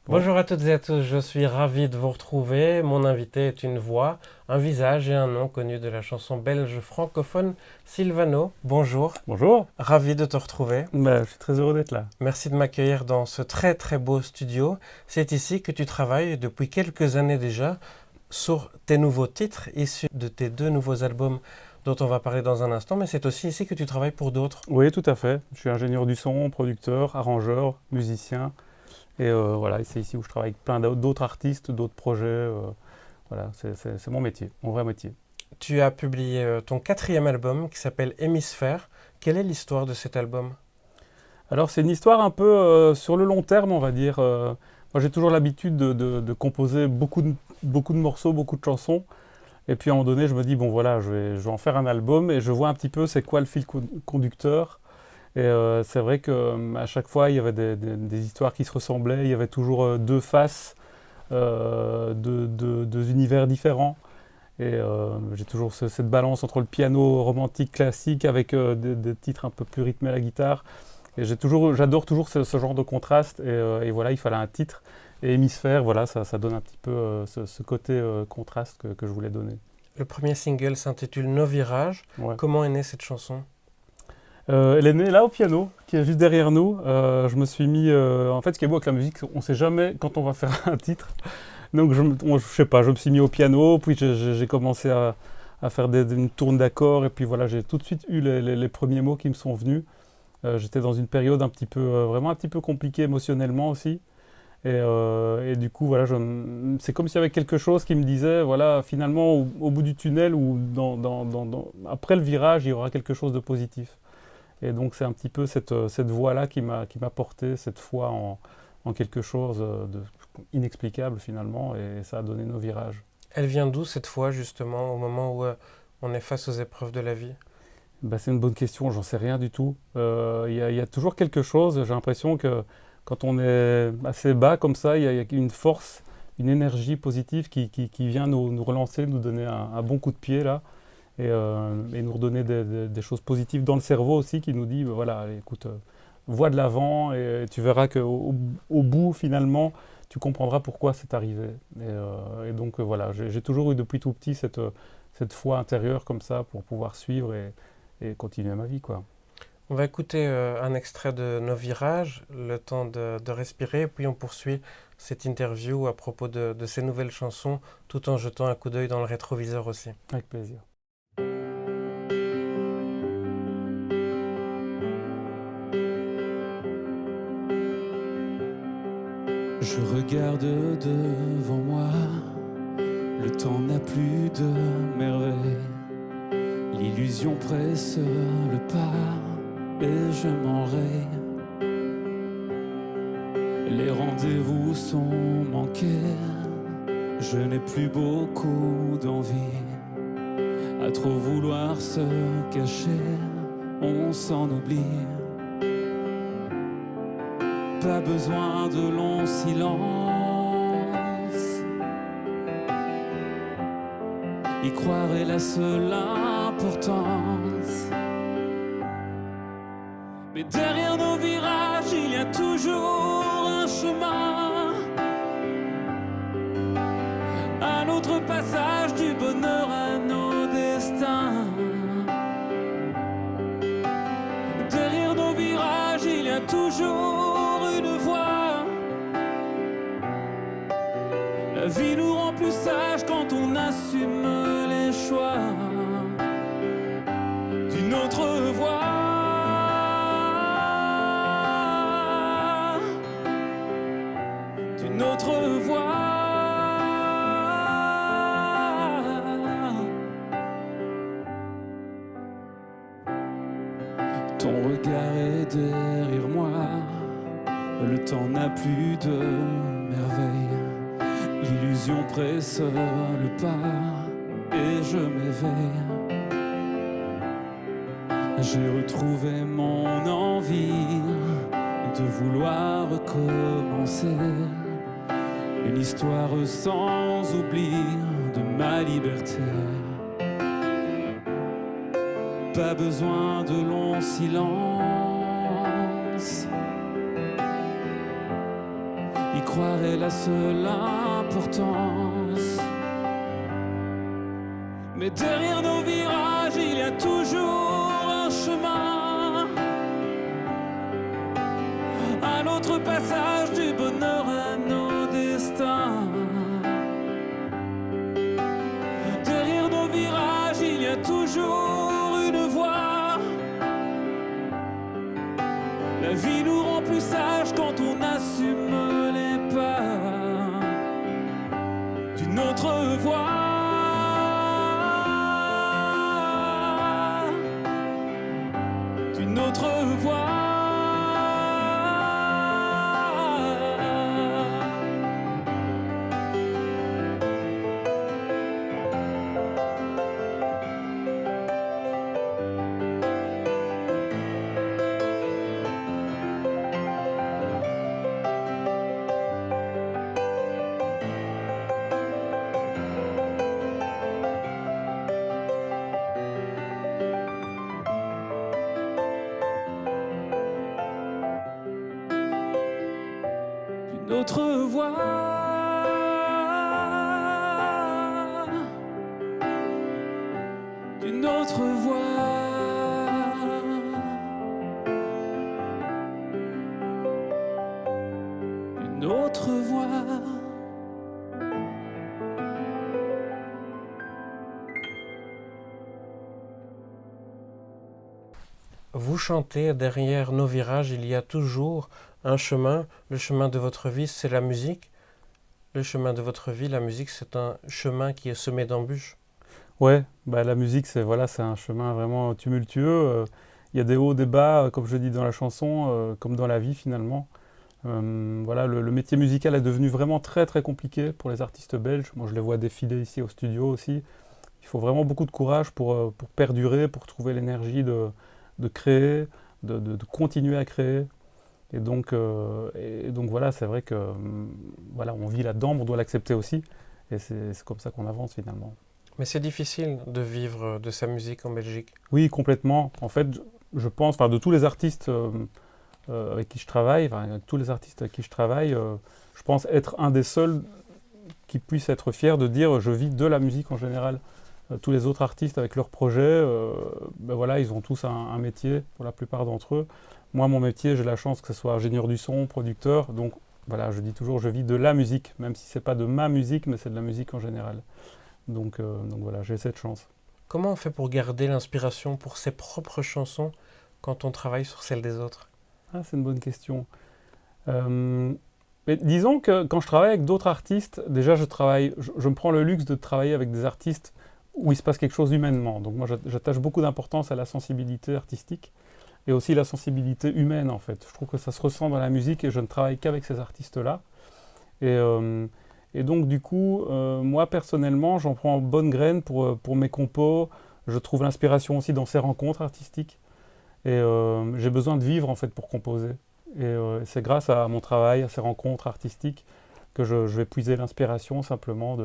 Bonjour à toutes et à tous, je suis ravi de vous retrouver. Mon invité est une voix, un visage et un nom connu de la chanson belge francophone Sylvano. Bonjour, Bonjour, ravi de te retrouver. je suis très heureux d'être là. Merci de m'accueillir dans ce très très beau studio. C'est ici que tu travailles depuis quelques années déjà sur tes nouveaux titres issus de tes deux nouveaux albums dont on va parler dans un instant, mais c'est aussi ici que tu travailles pour d'autres. Oui, tout à fait. Je suis ingénieur du son, producteur, arrangeur, musicien. Et voilà, et c'est ici où je travaille avec plein d'autres artistes, d'autres projets. Voilà, c'est mon métier, mon vrai métier. Tu as publié ton quatrième album qui s'appelle Hémisphère. Quelle est l'histoire de cet album? Alors, c'est une histoire un peu sur le long terme, on va dire. Moi, j'ai toujours l'habitude de composer beaucoup de morceaux, beaucoup de chansons. Et puis, à un moment donné, je me dis, bon, voilà, je vais en faire un album et je vois un petit peu c'est quoi le fil conducteur. Et c'est vrai qu'à chaque fois, il y avait des histoires qui se ressemblaient. Il y avait toujours deux faces, deux univers différents. Et j'ai toujours cette balance entre le piano romantique classique avec des titres un peu plus rythmés à la guitare. Et j'adore toujours ce genre de contraste. Et voilà, il fallait un titre. Et Hémisphère, voilà, ça donne un petit peu ce côté contraste que je voulais donner. Le premier single s'intitule Nos virages. Ouais. Comment est née cette chanson? Elle est née là au piano, qui est juste derrière nous. Je me suis mis. En fait, ce qui est beau avec la musique, on ne sait jamais quand on va faire un titre. Donc, je sais pas, je me suis mis au piano, puis j'ai commencé à faire une tourne d'accords, et puis voilà, j'ai tout de suite eu les premiers mots qui me sont venus. J'étais dans une période un petit peu, vraiment un petit peu compliquée émotionnellement aussi. Et du coup, voilà, c'est comme s'il y avait quelque chose qui me disait, voilà, finalement, au bout du tunnel ou après le virage, il y aura quelque chose de positif. Et donc c'est un petit peu cette voie-là qui m'a porté, cette foi en quelque chose de inexplicable finalement, et ça a donné nos virages. Elle vient d'où cette fois justement au moment où on est face aux épreuves de la vie? Ben, c'est une bonne question, j'en sais rien du tout. Il y a toujours quelque chose, j'ai l'impression que quand on est assez bas comme ça, il y a une force, une énergie positive qui vient nous relancer, nous donner un bon coup de pied là. Et nous redonner des choses positives dans le cerveau aussi qui nous dit, voilà, allez, écoute, vois de l'avant et tu verras qu'au bout, finalement, tu comprendras pourquoi c'est arrivé. Et donc, voilà, j'ai toujours eu depuis tout petit cette foi intérieure comme ça pour pouvoir suivre et continuer ma vie, quoi. On va écouter un extrait de Nos virages, le temps de respirer, puis on poursuit cette interview à propos de ces nouvelles chansons, tout en jetant un coup d'œil dans le rétroviseur aussi. Avec plaisir. Je regarde devant moi, le temps n'a plus de merveille. L'illusion presse le pas et je m'enraye. Les rendez-vous sont manqués, je n'ai plus beaucoup d'envie. À trop vouloir se cacher, on s'en oublie. Pas besoin de longs silences, y croire est la seule importance. Mais derrière nos virages, il y a toujours un chemin, un autre passage du bonheur à nos destins. Derrière nos virages, il y a toujours une voie. La vie nous rend plus sages quand on assume les choix d'une autre voie. D'une autre voie. Ton regard est derrière moi, le temps n'a plus de merveille. L'illusion presse le pas et je m'éveille. J'ai retrouvé mon envie de vouloir recommencer une histoire sans oubli de ma liberté. Pas besoin de longs silences, y croire croirait la seule importance. Mais derrière nos virages, il y a toujours un chemin, un autre passage du bonheur à nos destins. Derrière nos virages, il y a toujours une voie. La vie nous rend plus sages quand on assume les pas d'une autre voie. D'une autre voie. D'une autre voie. D'une autre voie. Une autre voie. Vous chantez derrière nos virages, il y a toujours un chemin. Le chemin de votre vie, c'est la musique. Le chemin de votre vie, la musique, c'est un chemin qui est semé d'embûches. Ouais, bah, la musique, c'est un chemin vraiment tumultueux. Il y a des hauts, des bas, comme je dis dans la chanson, comme dans la vie finalement. Voilà, le métier musical est devenu vraiment très très compliqué pour les artistes belges. Moi, je les vois défiler ici au studio aussi. Il faut vraiment beaucoup de courage pour perdurer, pour trouver l'énergie de créer, de continuer à créer. Et donc voilà, c'est vrai que voilà, on vit là-dedans, mais on doit l'accepter aussi. Et c'est comme ça qu'on avance finalement. Mais c'est difficile de vivre de sa musique en Belgique. Oui, complètement. En fait, je pense, enfin, de tous les artistes avec qui je travaille, enfin, avec tous les artistes avec qui je travaille, je pense être un des seuls qui puisse être fier de dire je vis de la musique en général. Tous les autres artistes avec leurs projets, ben voilà, ils ont tous un métier pour la plupart d'entre eux. Moi, mon métier, j'ai la chance que ce soit ingénieur du son, producteur, donc voilà, je dis toujours je vis de la musique, même si c'est pas de ma musique, mais c'est de la musique en général. Donc voilà, j'ai cette chance. Comment on fait pour garder l'inspiration pour ses propres chansons quand on travaille sur celles des autres? Ah, c'est une bonne question. Mais disons que quand je travaille avec d'autres artistes, déjà je me prends le luxe de travailler avec des artistes où il se passe quelque chose humainement. Donc moi j'attache beaucoup d'importance à la sensibilité artistique et aussi la sensibilité humaine en fait. Je trouve que ça se ressent dans la musique et je ne travaille qu'avec ces artistes-là. Et donc du coup, moi personnellement, j'en prends bonne graine pour mes compos. Je trouve l'inspiration aussi dans ces rencontres artistiques. Et j'ai besoin de vivre en fait pour composer. Et c'est grâce à mon travail, à ces rencontres artistiques, que je vais puiser l'inspiration simplement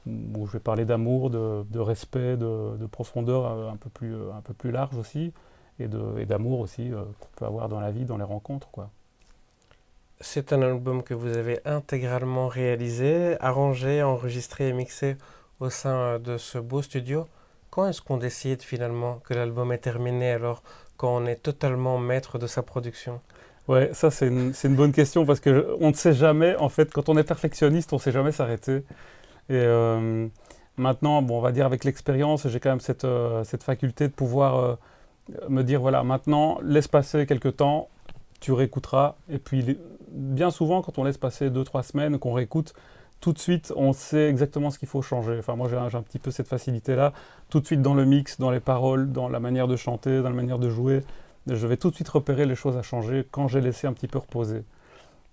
où je vais parler d'amour, de respect, de profondeur un peu plus large aussi, et d'amour aussi qu'on peut avoir dans la vie, dans les rencontres, quoi. C'est un album que vous avez intégralement réalisé, arrangé, enregistré et mixé au sein de ce beau studio. Quand est-ce qu'on décide finalement que l'album est terminé alors quand on est totalement maître de sa production? Ouais, ça c'est une bonne question parce que on ne sait jamais, en fait, quand on est perfectionniste, on ne sait jamais s'arrêter. Et maintenant, bon, on va dire avec l'expérience, j'ai quand même cette faculté de pouvoir me dire, voilà, maintenant, laisse passer quelques temps, tu réécouteras. Et puis, bien souvent, quand on laisse passer 2-3 semaines, qu'on réécoute, tout de suite, on sait exactement ce qu'il faut changer. Enfin, moi, j'ai un petit peu cette facilité-là. Tout de suite dans le mix, dans les paroles, dans la manière de chanter, dans la manière de jouer. Je vais tout de suite repérer les choses à changer quand j'ai laissé un petit peu reposer.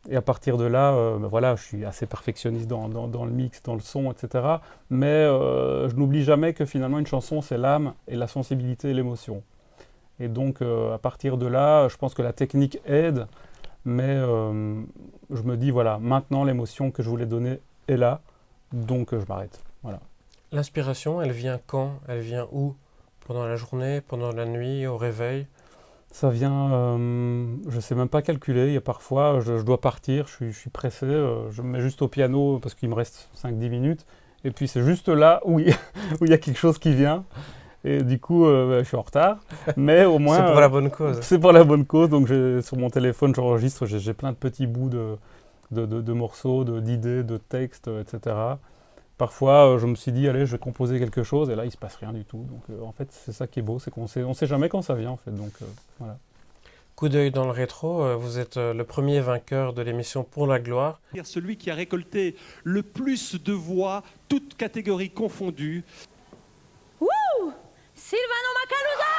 Et à partir de là, ben voilà, je suis assez perfectionniste dans le mix, dans le son, etc. Mais je n'oublie jamais que finalement, une chanson, c'est l'âme et la sensibilité et l'émotion. Et donc, à partir de là, je pense que la technique aide, mais je me dis, voilà, maintenant, l'émotion que je voulais donner est là, donc je m'arrête. Voilà. L'inspiration, elle vient quand? Elle vient où? Pendant la journée, pendant la nuit, au réveil? Ça vient, je ne sais même pas calculer. Il y a parfois, je dois partir, je suis pressé, je me mets juste au piano parce qu'il me reste 5-10 minutes. Et puis c'est juste là où où il y a quelque chose qui vient. Et du coup, je suis en retard. Mais au moins, C'est pour la bonne cause. c'est pour la bonne cause. Donc sur mon téléphone, j'enregistre, j'ai plein de petits bouts de morceaux, d'idées, de textes, etc. Parfois, je me suis dit, allez, je vais composer quelque chose, et là, il ne se passe rien du tout. Donc, en fait, c'est ça qui est beau, c'est on sait jamais quand ça vient, en fait. Donc, voilà. Coup d'œil dans le rétro, vous êtes le premier vainqueur de l'émission Pour la gloire. Celui qui a récolté le plus de voix, toutes catégories confondues. Silvano Macaluso!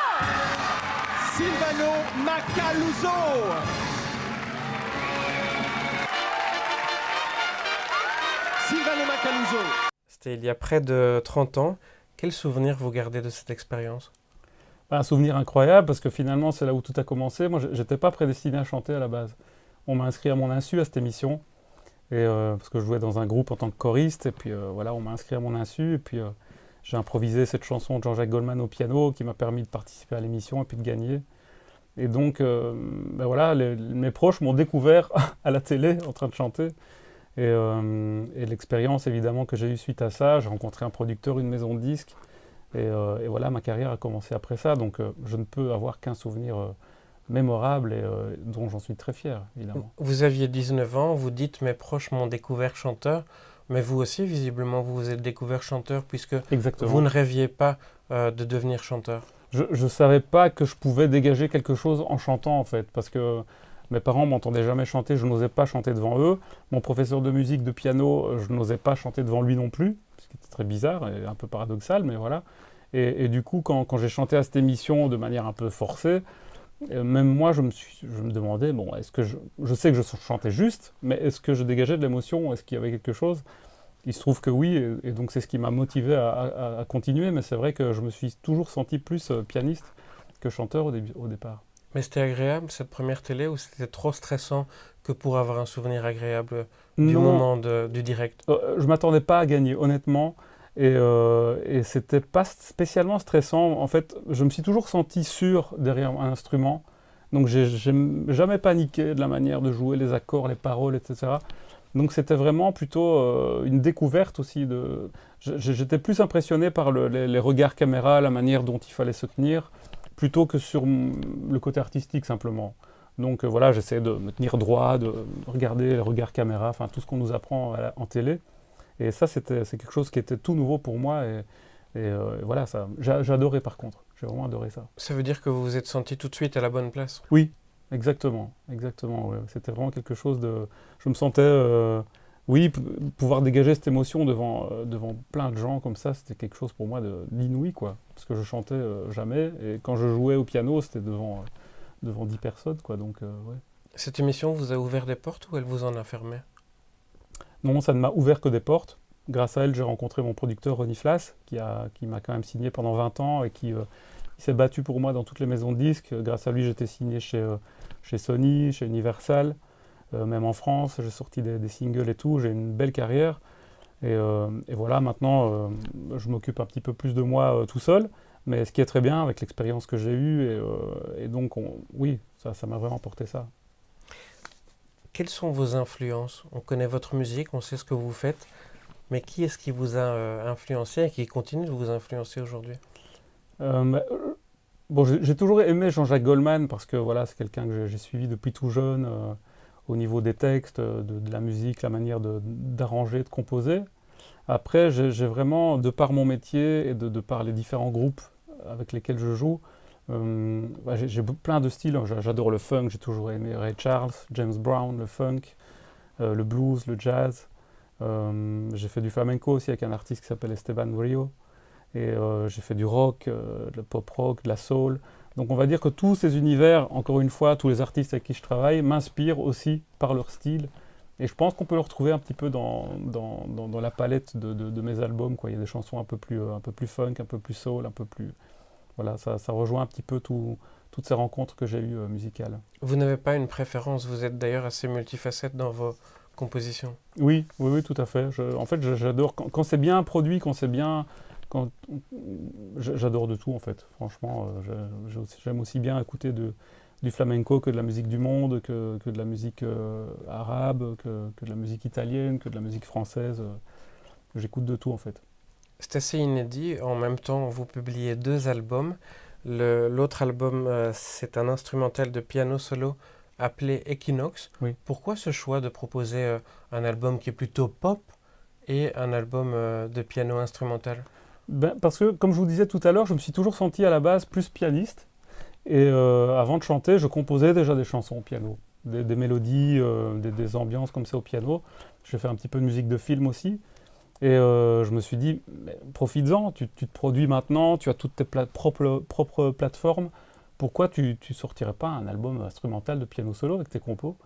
Silvano Macaluso! Silvano Macaluso! C'était il y a près de 30 ans. Quel souvenir vous gardez de cette expérience? Un souvenir incroyable, parce que finalement, c'est là où tout a commencé. Moi, j'étais pas prédestiné à chanter à la base. On m'a inscrit à mon insu à cette émission, et, parce que je jouais dans un groupe en tant que choriste, et puis voilà, on m'a inscrit à mon insu, et puis j'ai improvisé cette chanson de Jean-Jacques Goldman au piano, qui m'a permis de participer à l'émission et puis de gagner. Et donc, ben voilà, mes proches m'ont découvert à la télé en train de chanter. Et l'expérience évidemment que j'ai eue suite à ça, j'ai rencontré un producteur, une maison de disques, et voilà, ma carrière a commencé après ça. Donc je ne peux avoir qu'un souvenir mémorable et dont j'en suis très fier, évidemment. Vous aviez 19 ans, vous dites mes proches m'ont découvert chanteur, mais vous aussi visiblement vous vous êtes découvert chanteur puisque Exactement. vous ne rêviez pas de devenir chanteur. Je ne savais pas que je pouvais dégager quelque chose en chantant, en fait, parce que mes parents m'entendaient jamais chanter, je n'osais pas chanter devant eux. Mon professeur de musique de piano, je n'osais pas chanter devant lui non plus, ce qui était très bizarre et un peu paradoxal, mais voilà. Et du coup, quand j'ai chanté à cette émission de manière un peu forcée, même moi, je me demandais, bon, est-ce que je sais que je chantais juste, mais est-ce que je dégageais de l'émotion? Est-ce qu'il y avait quelque chose? Il se trouve que oui, et donc c'est ce qui m'a motivé à continuer, mais c'est vrai que je me suis toujours senti plus pianiste que chanteur au départ. Mais c'était agréable cette première télé ou c'était trop stressant que pour avoir un souvenir agréable du Non, moment du direct? je ne m'attendais pas à gagner, honnêtement, et c'était pas spécialement stressant. En fait, je me suis toujours senti sûr derrière un instrument, donc j'ai jamais paniqué de la manière de jouer, les accords, les paroles, etc. Donc c'était vraiment plutôt une découverte aussi. J'étais plus impressionné par les regards caméra, la manière dont il fallait se tenir, plutôt que sur le côté artistique simplement. Donc voilà, j'essayais de me tenir droit, de regarder les regards caméra, enfin tout ce qu'on nous apprend en télé. Et ça, c'est quelque chose qui était tout nouveau pour moi. Et voilà, j'adorais par contre. J'ai vraiment adoré ça. Ça veut dire que vous vous êtes senti tout de suite à la bonne place? Oui, exactement. Exactement, ouais. C'était vraiment quelque chose de... Je me sentais... oui, pouvoir dégager cette émotion devant plein de gens comme ça, c'était quelque chose pour moi d'inouï, quoi. Parce que je chantais jamais, et quand je jouais au piano, c'était devant 10 personnes, quoi. Donc, ouais. Cette émission vous a ouvert des portes ou elle vous en a fermé? Non, ça ne m'a ouvert que des portes. Grâce à elle, j'ai rencontré mon producteur Ronnie Flass, qui m'a quand même signé pendant 20 ans et qui s'est battu pour moi dans toutes les maisons de disques. Grâce à lui, j'étais signé chez Sony, chez Universal. Même en France, j'ai sorti des singles et tout, j'ai une belle carrière. Et voilà, maintenant, je m'occupe un petit peu plus de moi tout seul, mais ce qui est très bien avec l'expérience que j'ai eue, et donc, oui, ça m'a vraiment porté ça. Quelles sont vos influences? On connaît votre musique, on sait ce que vous faites, mais qui est-ce qui vous a influencé et qui continue de vous influencer aujourd'hui? Bon, j'ai toujours aimé Jean-Jacques Goldman, parce que voilà, c'est quelqu'un que j'ai suivi depuis tout jeune, au niveau des textes, de la musique, la manière d'arranger, de composer. Après, j'ai vraiment, de par mon métier et de par les différents groupes avec lesquels je joue, j'ai plein de styles. J'adore le funk, j'ai toujours aimé Ray Charles, James Brown, le funk, le blues, le jazz. J'ai fait du flamenco aussi avec un artiste qui s'appelle Esteban Rio. Et j'ai fait du rock, de la pop rock, de la soul. Donc on va dire que tous ces univers, encore une fois, tous les artistes avec qui je travaille, m'inspirent aussi par leur style. Et je pense qu'on peut le retrouver un petit peu dans la palette de mes albums, quoi. Il y a des chansons un peu plus funk, un peu plus soul, un peu plus... Voilà, ça rejoint un petit peu toutes ces rencontres que j'ai eues musicales. Vous n'avez pas une préférence, vous êtes d'ailleurs assez multifacette dans vos compositions. Oui, tout à fait. En fait, j'adore quand c'est bien produit, quand c'est bien... J'adore de tout, en fait. Franchement, j'aime aussi bien écouter du flamenco que de la musique du monde, que de la musique arabe, que de la musique italienne, que de la musique française. J'écoute de tout en fait. C'est assez inédit. En même temps, vous publiez 2 albums. L'autre album, c'est un instrumental de piano solo appelé Equinox. Oui. Pourquoi ce choix de proposer un album qui est plutôt pop et un album de piano instrumental? Parce que, comme je vous disais tout à l'heure, je me suis toujours senti à la base plus pianiste. Et avant de chanter, je composais déjà des chansons au piano, des mélodies, des ambiances comme ça au piano. J'ai fait un petit peu de musique de film aussi. Et je me suis dit, profites-en, tu te produis maintenant, tu as toutes tes propres plateformes. Pourquoi tu sortirais pas un album instrumental de piano solo avec tes compos?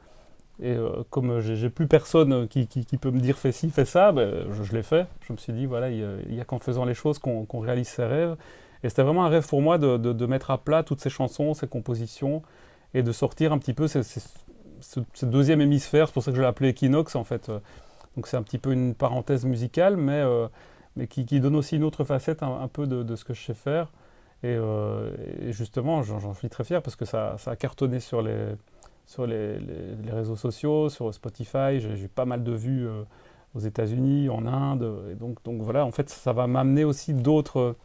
Et comme j'ai plus personne qui peut me dire fais ci, fais ça, je l'ai fait. Je me suis dit, voilà, il y a qu'en faisant les choses qu'on réalise ses rêves. Et c'était vraiment un rêve pour moi de mettre à plat toutes ces chansons, ces compositions, et de sortir un petit peu ce deuxième hémisphère. C'est pour ça que je l'ai appelé Equinox, en fait. Donc c'est un petit peu une parenthèse musicale, mais qui donne aussi une autre facette un peu de ce que je sais faire. Et justement, j'en suis très fier parce que ça a cartonné sur les réseaux sociaux, sur Spotify. J'ai eu pas mal de vues aux États-Unis, en Inde. Et donc voilà, en fait, ça va m'amener aussi d'autres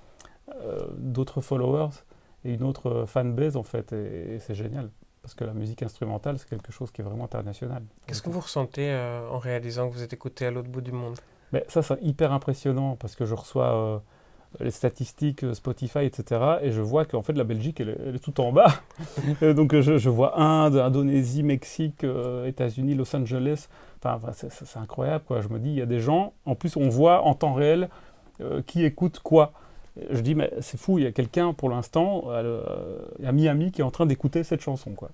followers et une autre fanbase, en fait. Et c'est génial. Parce que la musique instrumentale, c'est quelque chose qui est vraiment international. Qu'est-ce que vous ressentez en réalisant que vous êtes écouté à l'autre bout du monde? Mais ça, c'est hyper impressionnant parce que je reçois les statistiques Spotify, etc. Et je vois qu'en fait, la Belgique, elle est tout en bas. Donc, je vois Inde, Indonésie, Mexique, États-Unis, Los Angeles. Enfin, c'est incroyable, quoi. Je me dis, il y a des gens, en plus, on voit en temps réel qui écoute quoi. Je dis, mais c'est fou, il y a quelqu'un pour l'instant à Miami qui est en train d'écouter cette chanson, quoi.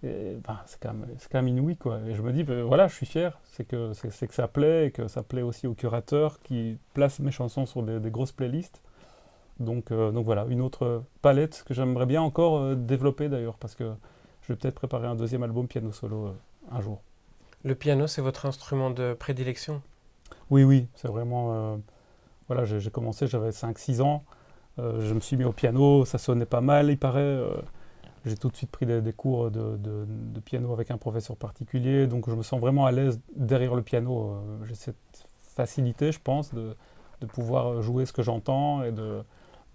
Et, c'est quand même inouï, quoi. Et je me dis, voilà, je suis fier, c'est que ça plaît, et que ça plaît aussi aux curateurs qui placent mes chansons sur des grosses playlists. Donc voilà, une autre palette que j'aimerais bien encore développer d'ailleurs, parce que je vais peut-être préparer un deuxième album piano solo un jour. Le piano, c'est votre instrument de prédilection? Oui, c'est vraiment... Voilà, j'ai commencé, j'avais 5-6 ans, je me suis mis au piano, ça sonnait pas mal, il paraît. J'ai tout de suite pris des cours de piano avec un professeur particulier, donc je me sens vraiment à l'aise derrière le piano. J'ai cette facilité, je pense, de pouvoir jouer ce que j'entends et de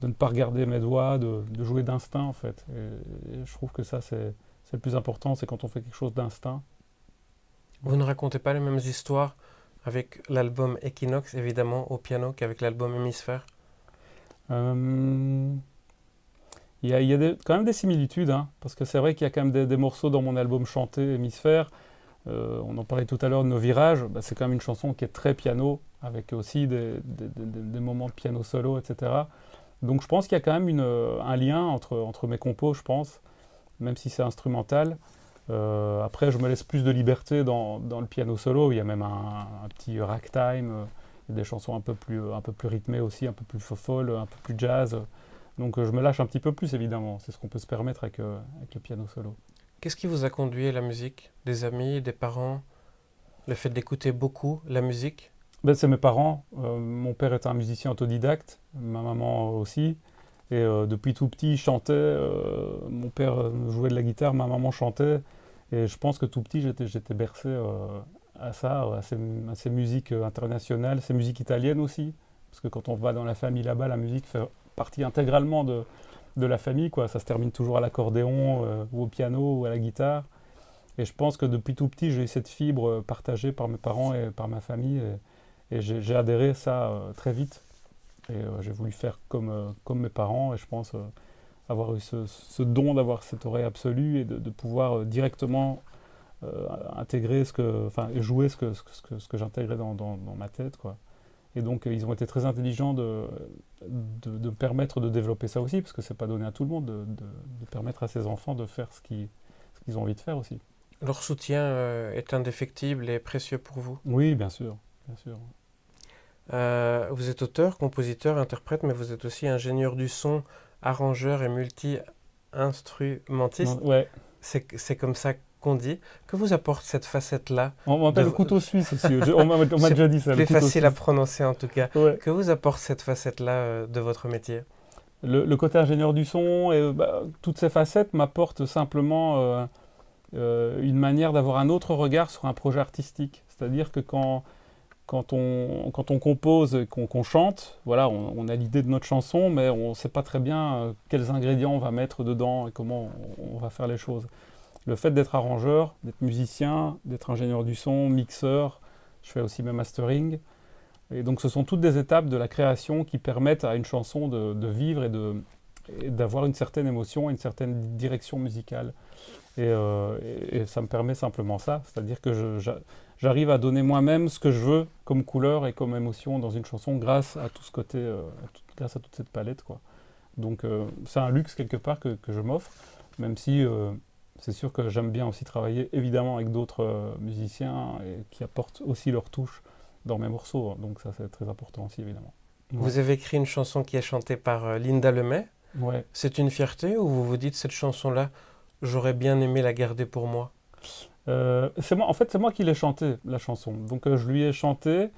ne pas regarder mes doigts, de jouer d'instinct, en fait. Et je trouve que ça, c'est le plus important, c'est quand on fait quelque chose d'instinct. Vous ne racontez pas les mêmes histoires avec l'album Equinox, évidemment, au piano, qu'avec l'album Hémisphère? Il y a quand même des similitudes, hein, parce que c'est vrai qu'il y a quand même des morceaux dans mon album chanté, Hémisphère. On en parlait tout à l'heure de Nos Virages. C'est quand même une chanson qui est très piano, avec aussi des moments de piano solo, etc. Donc je pense qu'il y a quand même un lien entre mes compos, je pense, même si c'est instrumental. Après, je me laisse plus de liberté dans le piano solo. Il y a même un petit ragtime, il y a des chansons un peu plus rythmées aussi, un peu plus folles, un peu plus jazz. Donc je me lâche un petit peu plus, évidemment. C'est ce qu'on peut se permettre avec le piano solo. Qu'est-ce qui vous a conduit à la musique? Des amis, des parents? Le fait d'écouter beaucoup la musique? C'est mes parents. Mon père est un musicien autodidacte, ma maman aussi. Et depuis tout petit, je chantais. Mon père jouait de la guitare, ma maman chantait. Et je pense que tout petit, j'étais bercé à ça, à ces musiques internationales, ces musiques italiennes aussi. Parce que quand on va dans la famille là-bas, la musique fait partie intégralement de la famille, quoi. Ça se termine toujours à l'accordéon, ou au piano, ou à la guitare. Et je pense que depuis tout petit, j'ai eu cette fibre partagée par mes parents et par ma famille. Et j'ai adhéré à ça très vite. Et j'ai voulu faire comme mes parents. Et je pense avoir eu ce don d'avoir cette oreille absolue et de pouvoir directement intégrer et jouer ce que j'intégrais dans ma tête, quoi. Et donc ils ont été très intelligents de me permettre de développer ça aussi, parce que c'est pas donné à tout le monde de permettre à ses enfants de faire ce qu'ils ont envie de faire aussi. Leur soutien est indéfectible et précieux pour vous? Oui, bien sûr, bien sûr. Vous êtes auteur, compositeur, interprète, mais vous êtes aussi ingénieur du son, arrangeur et multi-instrumentiste. Ouais. C'est comme ça qu'on dit. Que vous apporte cette facette-là? On m'appelle le couteau suisse aussi. On m'a déjà dit ça. C'est plus facile à prononcer en tout cas. Ouais. Que vous apporte cette facette-là de votre métier? le côté ingénieur du son et toutes ces facettes m'apportent simplement une manière d'avoir un autre regard sur un projet artistique. C'est-à-dire que quand on compose et qu'on chante, voilà, on a l'idée de notre chanson, mais on ne sait pas très bien quels ingrédients on va mettre dedans et comment on va faire les choses. Le fait d'être arrangeur, d'être musicien, d'être ingénieur du son, mixeur, je fais aussi mes mastering. Et donc ce sont toutes des étapes de la création qui permettent à une chanson de vivre et d'avoir une certaine émotion, une certaine direction musicale. Et ça me permet simplement ça, c'est-à-dire que j'arrive à donner moi-même ce que je veux comme couleur et comme émotion dans une chanson grâce à tout ce côté, grâce à toute cette palette, quoi. Donc c'est un luxe quelque part que je m'offre, même si c'est sûr que j'aime bien aussi travailler évidemment avec d'autres musiciens et qui apportent aussi leur touche dans mes morceaux, donc ça c'est très important aussi évidemment. Ouais. Vous avez écrit une chanson qui est chantée par Linda Lemay. Ouais. C'est une fierté ou vous vous dites cette chanson-là, j'aurais bien aimé la garder pour moi? C'est moi, en fait, c'est moi qui l'ai chanté, la chanson. Donc je lui ai chanté.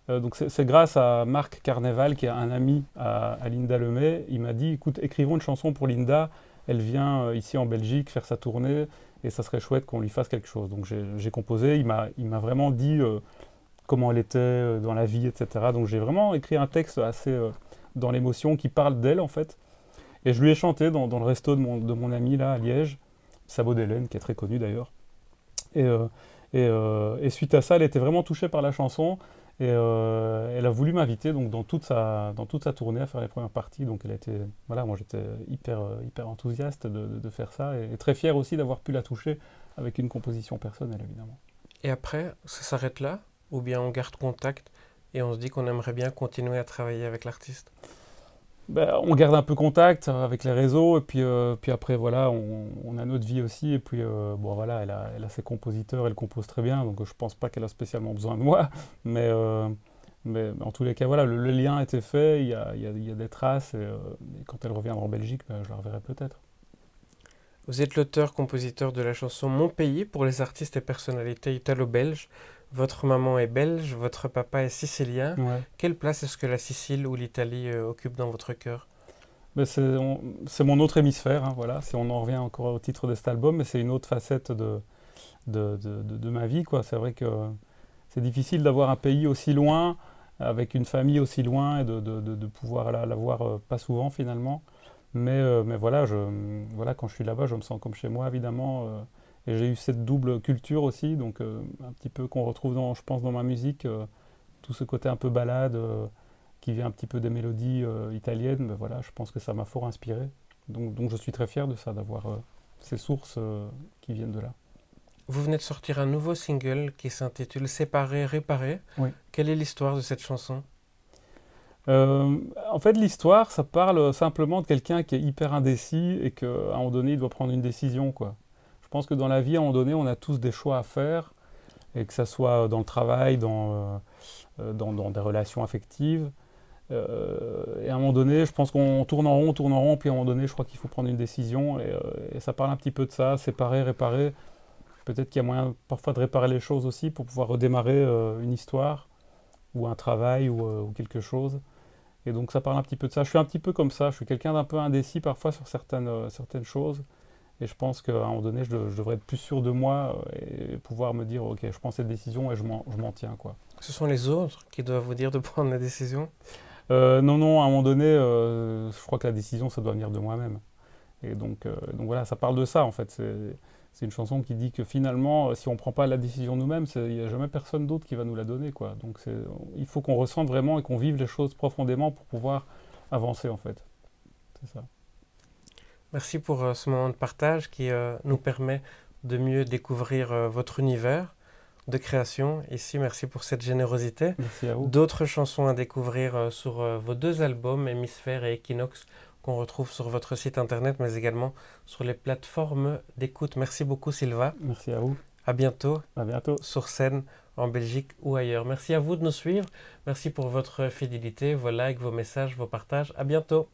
Donc c'est grâce à Marc Carneval, qui est un ami à Linda Lemay. Il m'a dit, écoute, écrivons une chanson pour Linda. Elle vient ici en Belgique faire sa tournée et ça serait chouette qu'on lui fasse quelque chose. Donc j'ai composé. Il m'a vraiment dit comment elle était dans la vie, etc. Donc j'ai vraiment écrit un texte assez dans l'émotion qui parle d'elle en fait. Et je lui ai chanté dans le resto de mon ami là à Liège, Sabot d'Hélène, qui est très connu d'ailleurs. Et suite à ça, elle était vraiment touchée par la chanson et elle a voulu m'inviter donc dans toute sa tournée à faire les premières parties. Donc elle a été, voilà, moi j'étais hyper enthousiaste de faire ça et très fier aussi d'avoir pu la toucher avec une composition personnelle évidemment. Et après, ça s'arrête là? Ou bien on garde contact et on se dit qu'on aimerait bien continuer à travailler avec l'artiste? On garde un peu contact avec les réseaux et puis après voilà on a notre vie aussi et puis bon voilà elle a ses compositeurs, elle compose très bien donc je pense pas qu'elle a spécialement besoin de moi mais en tous les cas voilà le lien était fait, il y a des traces et quand elle reviendra en Belgique je la reverrai peut-être. Vous êtes l'auteur-compositeur de la chanson Mon pays pour les artistes et personnalités italo-belges. Votre maman est belge, votre papa est sicilien. Ouais. Quelle place est-ce que la Sicile ou l'Italie occupent dans votre cœur? C'est mon autre hémisphère, hein, voilà. Si on en revient encore au titre de cet album, mais c'est une autre facette de ma vie, quoi. C'est vrai que c'est difficile d'avoir un pays aussi loin, avec une famille aussi loin, et de pouvoir la voir pas souvent finalement. Mais voilà, voilà, quand je suis là-bas, je me sens comme chez moi, évidemment. Et j'ai eu cette double culture aussi, donc un petit peu qu'on retrouve, je pense, dans ma musique, tout ce côté un peu balade, qui vient un petit peu des mélodies italiennes. Mais voilà, je pense que ça m'a fort inspiré. Donc je suis très fier de ça, d'avoir ces sources qui viennent de là. Vous venez de sortir un nouveau single qui s'intitule Séparer, réparer. Oui. Quelle est l'histoire de cette chanson? En fait, l'histoire, ça parle simplement de quelqu'un qui est hyper indécis et qu'à un moment donné, il doit prendre une décision, quoi. Je pense que dans la vie, à un moment donné, on a tous des choix à faire, et que ça soit dans le travail, dans des relations affectives. Et à un moment donné, je pense qu'on tourne en rond, puis à un moment donné, je crois qu'il faut prendre une décision, et ça parle un petit peu de ça, séparer, réparer. Peut-être qu'il y a moyen parfois de réparer les choses aussi pour pouvoir redémarrer une histoire, ou un travail, ou quelque chose. Et donc ça parle un petit peu de ça. Je suis un petit peu comme ça, je suis quelqu'un d'un peu indécis parfois sur certaines choses. Et je pense qu'à un moment donné, je devrais être plus sûr de moi et pouvoir me dire, ok, je prends cette décision et je m'en tiens, quoi. Ce sont les autres qui doivent vous dire de prendre la décision? Non, à un moment donné, je crois que la décision, ça doit venir de moi-même. Et donc voilà, ça parle de ça, en fait. C'est une chanson qui dit que finalement, si on ne prend pas la décision nous-mêmes, il n'y a jamais personne d'autre qui va nous la donner, quoi. Donc il faut qu'on ressente vraiment et qu'on vive les choses profondément pour pouvoir avancer, en fait. C'est ça. Merci pour ce moment de partage qui nous permet de mieux découvrir votre univers de création. Ici, merci pour cette générosité. Merci à vous. D'autres chansons à découvrir sur vos deux albums, Hémisphère et Equinox, qu'on retrouve sur votre site internet, mais également sur les plateformes d'écoute. Merci beaucoup, Sylvain. Merci à vous. À bientôt. À bientôt. Sur scène, en Belgique ou ailleurs. Merci à vous de nous suivre. Merci pour votre fidélité, vos likes, vos messages, vos partages. À bientôt.